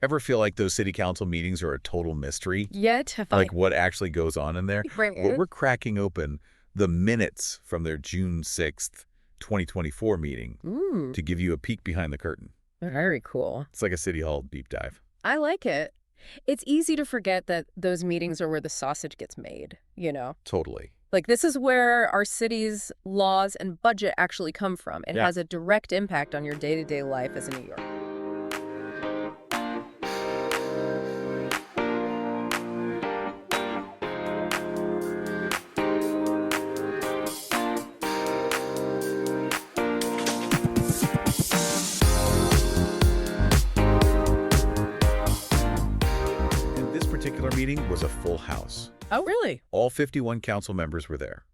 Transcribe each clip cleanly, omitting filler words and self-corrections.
Ever feel like those city council meetings are a total mystery? Yet have Like what actually goes on in there? Right. Well, we're cracking open the minutes from their June 6th, 2024 meeting Ooh, to give you a peek behind the curtain. very cool. It's like a City Hall deep dive. I like it. It's easy to forget that those meetings are where the sausage gets made, you know? Totally. Like, this is where our city's laws and budget actually come from. It Yeah. has a direct impact on your day-to-day life as a New Yorker. And this particular meeting was a full house. Oh, really? All 51 council members were there.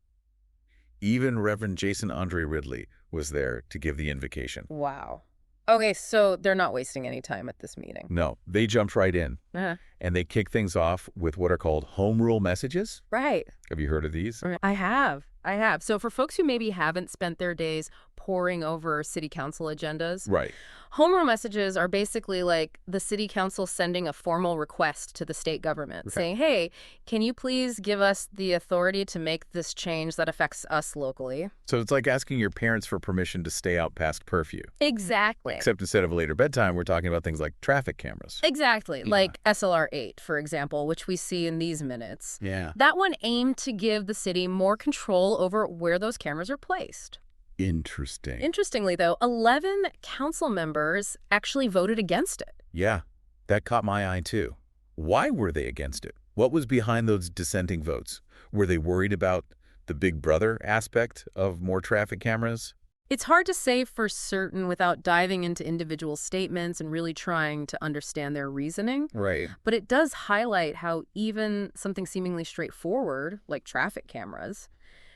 Even Reverend Jason Andre Ridley was there to give the invocation. Wow. Okay, so they're not wasting any time at this meeting. No, they jumped right in, Uh-huh. and they kicked things off with what are called home rule messages. Right. Have you heard of these? I have. So for folks who maybe haven't spent their days poring over city council agendas, Right. home rule messages are basically like the city council sending a formal request to the state government saying, hey, can you please give us the authority to make this change that affects us locally? So it's like asking your parents for permission to stay out past curfew. Exactly. Except instead of a later bedtime, we're talking about things like traffic cameras. Exactly. Yeah. Like SLR 8, for example, which we see in these minutes. Yeah. That one aimed to give the city more control over where those cameras are placed. Interesting. Interestingly, though, 11 council members actually voted against it. Yeah, that caught my eye too. Why were they against it? What was behind those dissenting votes? Were they worried about the big brother aspect of more traffic cameras? It's hard to say for certain without diving into individual statements and really trying to understand their reasoning. Right. But it does highlight how even something seemingly straightforward, like traffic cameras,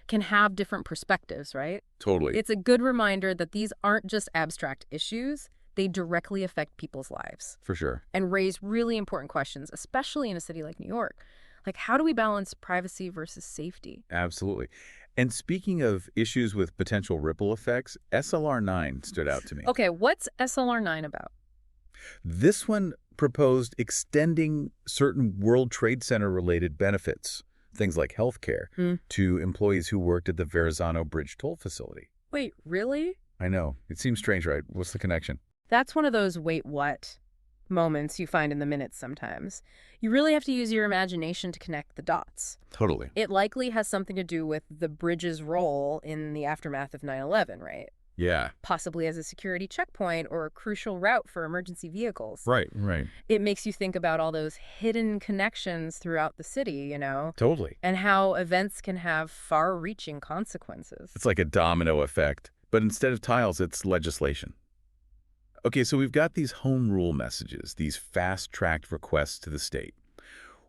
can have different perspectives, right? Totally. It's a good reminder that these aren't just abstract issues. They directly affect people's lives For sure. and raise really important questions, especially in a city like New York. Like, how do we balance privacy versus safety? Absolutely. And speaking of issues with potential ripple effects, SLR 9 stood out to me. Okay, what's SLR 9 about? This one proposed extending certain World Trade Center related benefits, things like healthcare, to employees who worked at the Verrazano Bridge Toll Facility. Wait, really? I know. It seems strange, right? What's the connection? That's one of those wait what moments you find in the minutes sometimes. You really have to use your imagination to connect the dots. Totally. It likely has something to do with the bridge's role in the aftermath of 9/11, right? Yeah. Possibly as a security checkpoint or a crucial route for emergency vehicles. Right. It makes you think about all those hidden connections throughout the city, you know, Totally. and how events can have far-reaching consequences. It's like a domino effect, but instead of tiles, it's legislation. Okay, so we've got these home rule messages, these fast-tracked requests to the state.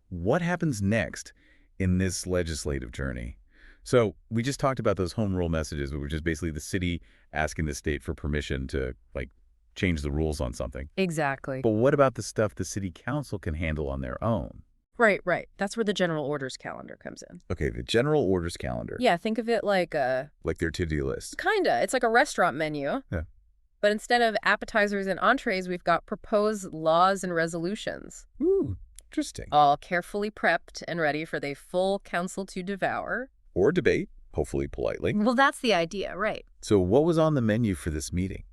What happens next in this legislative journey? So we just talked about those home rule messages, which is basically the city asking the state for permission to, like, change the rules on something. Exactly. But what about the stuff the city council can handle on their own? Right. That's where the general orders calendar comes in. Okay, the general orders calendar. Yeah, think of it like Like their to-do list. kinda. It's like a restaurant menu. Yeah. But instead of appetizers and entrees, we've got proposed laws and resolutions, Ooh, interesting. all carefully prepped and ready for the full council to devour. Or debate, hopefully politely. Well, that's the idea, right? So what was on the menu for this meeting?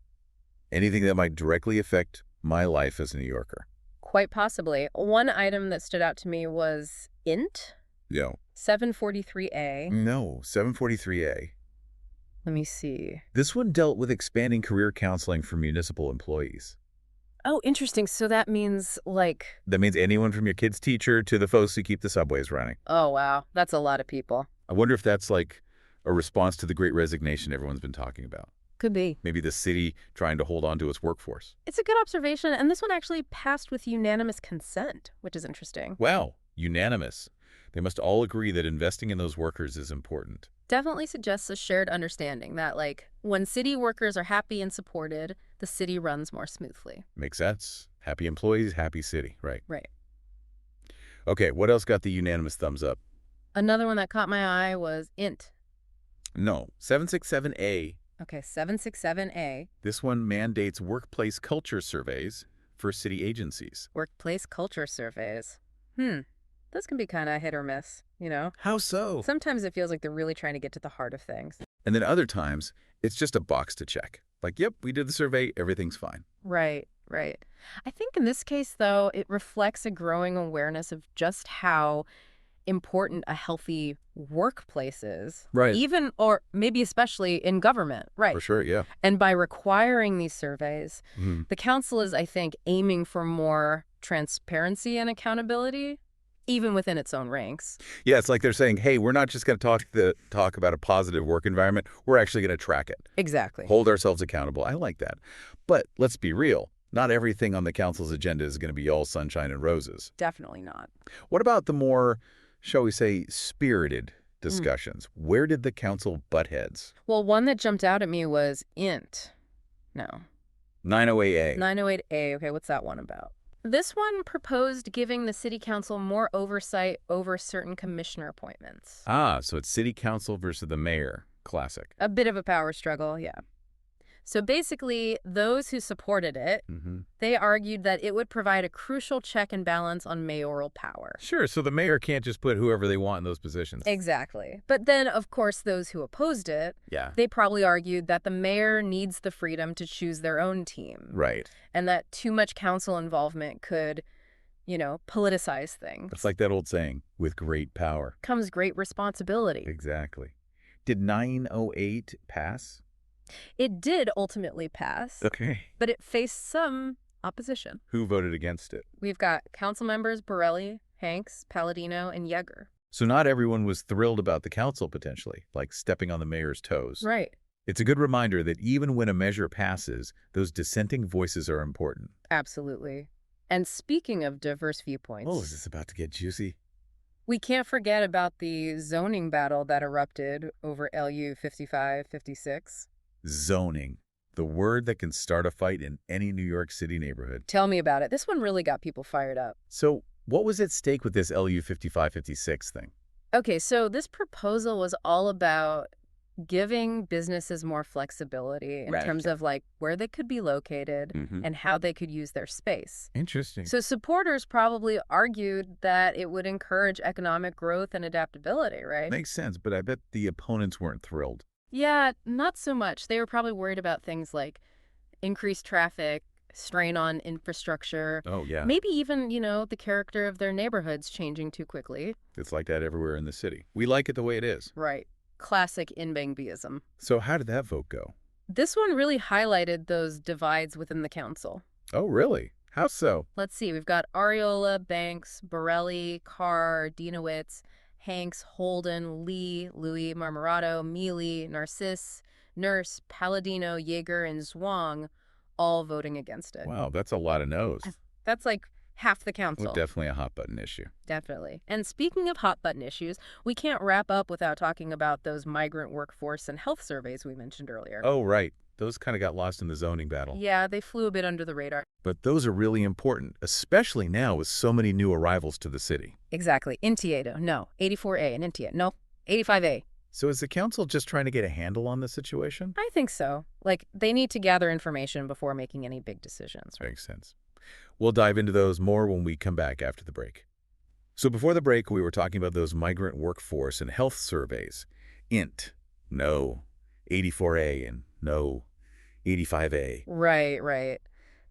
Anything that might directly affect my life as a New Yorker? Quite possibly. One item that stood out to me was INT Yeah. 743A. No, 743A. Let me see. This one dealt with expanding career counseling for municipal employees. Oh, interesting. So that means like, That means anyone from your kid's teacher to the folks who keep the subways running. oh, wow, that's a lot of people. I wonder if that's like a response to the Great Resignation everyone's been talking about. Could be. Maybe the city trying to hold on to its workforce. It's a good observation. And this one actually passed with unanimous consent, which is interesting. Wow, unanimous. They must all agree that investing in those workers is important. Definitely suggests a shared understanding that, like, when city workers are happy and supported, the city runs more smoothly. Makes sense. Happy employees, happy city, right? Right. Okay, what else got the unanimous thumbs up? Another one that caught my eye was INT. No, 767A. Okay, 767A. This one mandates workplace culture surveys for city agencies. Workplace culture surveys. Those can be kind of hit or miss, you know? How so? Sometimes it feels like they're really trying to get to the heart of things. And then other times, it's just a box to check. Like, yep, we did the survey, everything's fine. Right, right. I think in this case, though, it reflects a growing awareness of just how important a healthy workplace is. Right. Even, or maybe especially in government. Right. For sure, yeah. And by requiring these surveys, Mm-hmm. the council is, I think, aiming for more transparency and accountability, even within its own ranks. Yeah, it's like they're saying, hey, we're not just going to talk about a positive work environment. We're actually going to track it. Exactly. Hold ourselves accountable. I like that. But let's be real. Not everything on the council's agenda is going to be all sunshine and roses. Definitely not. What about the more, shall we say, spirited discussions? Where did the council butt heads? Well, one that jumped out at me was INT. No. 908A. 908A. Okay, what's that one about? This one proposed giving the city council more oversight over certain commissioner appointments. Ah, so it's city council versus the mayor. Classic. A bit of a power struggle, yeah. So basically, those who supported it, they argued that it would provide a crucial check and balance on mayoral power. Sure, so the mayor can't just put whoever they want in those positions. Exactly. But then, of course, those who opposed it, Yeah. they probably argued that the mayor needs the freedom to choose their own team. Right. And that too much council involvement could, politicize things. It's like that old saying, with great power comes great responsibility. Exactly. Did 908 pass? It did ultimately pass, Okay. but it faced some opposition. Who voted against it? We've got council members Borelli, Hanks, Palladino, and Yeager. So not everyone was thrilled about the council potentially, like stepping on the mayor's toes. Right. It's a good reminder that even when a measure passes, those dissenting voices are important. Absolutely. And speaking of diverse viewpoints, Oh, is this about to get juicy? we can't forget about the zoning battle that erupted over LU 5556. Zoning. The word that can start a fight in any New York City neighborhood. Tell me about it. This one really got people fired up. So what was at stake with this LU 5556 thing? Okay, so this proposal was all about giving businesses more flexibility in terms of where they could be located and how they could use their space. Interesting. So supporters probably argued that it would encourage economic growth and adaptability, right? Makes sense, but I bet the opponents weren't thrilled. Yeah, not so much. They were probably worried about things like increased traffic, strain on infrastructure. Oh, yeah. Maybe even, the character of their neighborhoods changing too quickly. It's like that everywhere in the city. We like it the way it is. Right. Classic inbangbyism. So how did that vote go? This one really highlighted those divides within the council. Oh, really? How so? Let's see. We've got Areola, Banks, Borelli, Carr, Dinowitz, Hanks, Holden, Lee, Louis, Marmorato, Mealy, Narcisse, Nurse, Palladino, Yeager, and Zwang all voting against it. Wow, that's a lot of no's. That's like half the council. Well, definitely a hot button issue. Definitely. And speaking of hot button issues, we can't wrap up without talking about those migrant workforce and health surveys we mentioned earlier. Oh, right. Those kind of got lost in the zoning battle. Yeah, they flew a bit under the radar. But those are really important, especially now with so many new arrivals to the city. Exactly. Intiedo. No. 84A and Intiedo. No. 85A. So is the council just trying to get a handle on the situation? I think so. They need to gather information before making any big decisions. Makes sense. We'll dive into those more when we come back after the break. So before the break, we were talking about those migrant workforce and health surveys. INT, no. 84A and no. 85A. Right.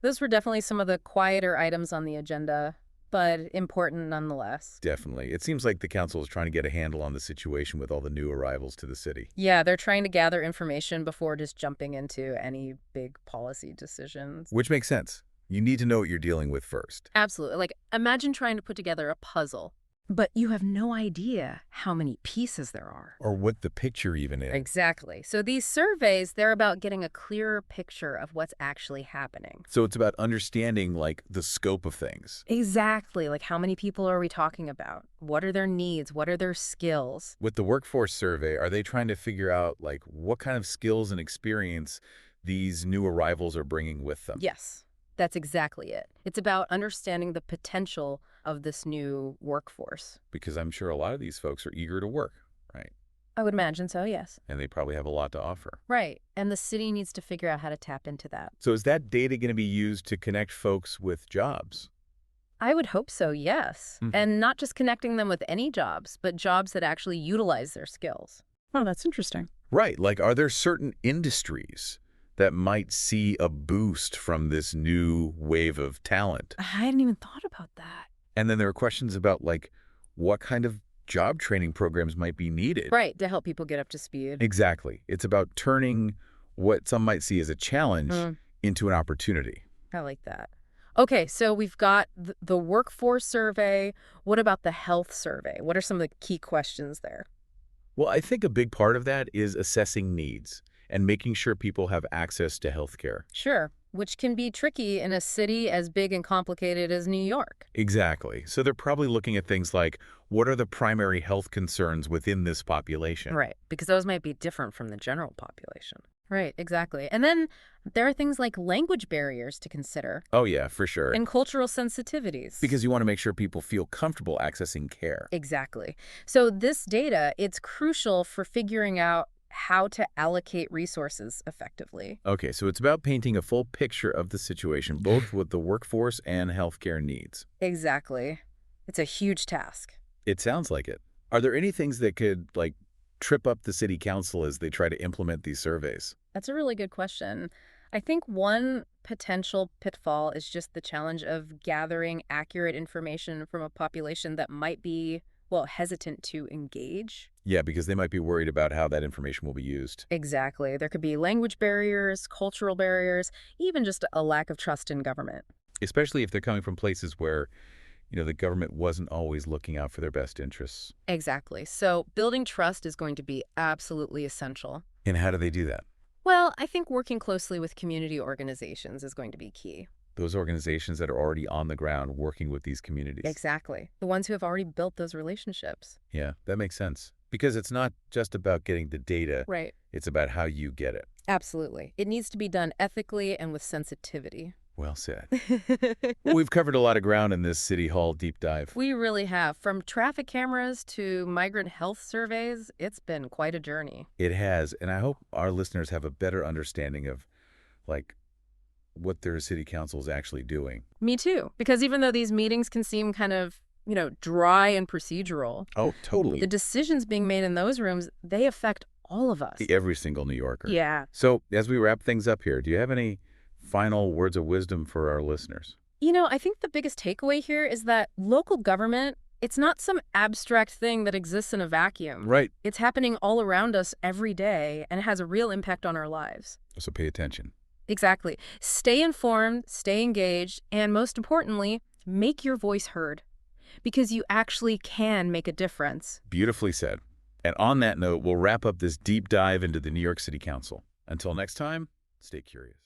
Those were definitely some of the quieter items on the agenda, but important nonetheless. Definitely. It seems like the council is trying to get a handle on the situation with all the new arrivals to the city. Yeah, they're trying to gather information before just jumping into any big policy decisions. Which makes sense. You need to know what you're dealing with first. Absolutely. Imagine trying to put together a puzzle, but you have no idea how many pieces there are. Or what the picture even is. Exactly. So these surveys, they're about getting a clearer picture of what's actually happening. So it's about understanding, the scope of things. Exactly. How many people are we talking about? What are their needs? What are their skills? With the workforce survey, are they trying to figure out, what kind of skills and experience these new arrivals are bringing with them? Yes. That's exactly it. It's about understanding the potential of this new workforce. Because I'm sure a lot of these folks are eager to work, right? I would imagine so, yes. And they probably have a lot to offer. Right. And the city needs to figure out how to tap into that. So is that data going to be used to connect folks with jobs? I would hope so, yes. Mhm. And not just connecting them with any jobs, but jobs that actually utilize their skills. Oh, that's interesting. Right. Like, are there certain industries that might see a boost from this new wave of talent? I hadn't even thought about that. And then there are questions about, like, what kind of job training programs might be needed. Right, to help people get up to speed. Exactly. It's about turning what some might see as a challenge Mm. into an opportunity. I like that. Okay, so we've got the workforce survey. What about the health survey? What are some of the key questions there? Well, I think a big part of that is assessing needs and making sure people have access to health care. Sure, which can be tricky in a city as big and complicated as New York. Exactly. So they're probably looking at things like, what are the primary health concerns within this population? Right, because those might be different from the general population. Right, exactly. And then there are things like language barriers to consider Oh, yeah, for sure. and cultural sensitivities. Because you want to make sure people feel comfortable accessing care. Exactly. So this data, it's crucial for figuring out how to allocate resources effectively. Okay, so it's about painting a full picture of the situation, both with the workforce and healthcare needs. Exactly. It's a huge task. It sounds like it. Are there any things that could, like, trip up the city council as they try to implement these surveys? That's a really good question. I think one potential pitfall is just the challenge of gathering accurate information from a population that might be, well, hesitant to engage. Yeah, because they might be worried about how that information will be used. Exactly. There could be language barriers, cultural barriers, even just a lack of trust in government. Especially if they're coming from places where, the government wasn't always looking out for their best interests. Exactly. So building trust is going to be absolutely essential. And how do they do that? Well, I think working closely with community organizations is going to be key. Those organizations that are already on the ground working with these communities. Exactly. The ones who have already built those relationships. Yeah, that makes sense. Because it's not just about getting the data. Right. It's about how you get it. Absolutely. It needs to be done ethically and with sensitivity. Well said. Well, we've covered a lot of ground in this City Hall deep dive. We really have. From traffic cameras to migrant health surveys, it's been quite a journey. It has, and I hope our listeners have a better understanding of, like, what their city council is actually doing. Me too. Because even though these meetings can seem kind of, dry and procedural, Oh, totally. the decisions being made in those rooms, they affect all of us. Every single New Yorker. Yeah. So, as we wrap things up here, do you have any final words of wisdom for our listeners? I think the biggest takeaway here is that local government, it's not some abstract thing that exists in a vacuum. Right. It's happening all around us every day, and it has a real impact on our lives. So pay attention. Exactly. Stay informed, stay engaged, and most importantly, make your voice heard. Because you actually can make a difference. Beautifully said. And on that note, we'll wrap up this deep dive into the New York City Council. Until next time, stay curious.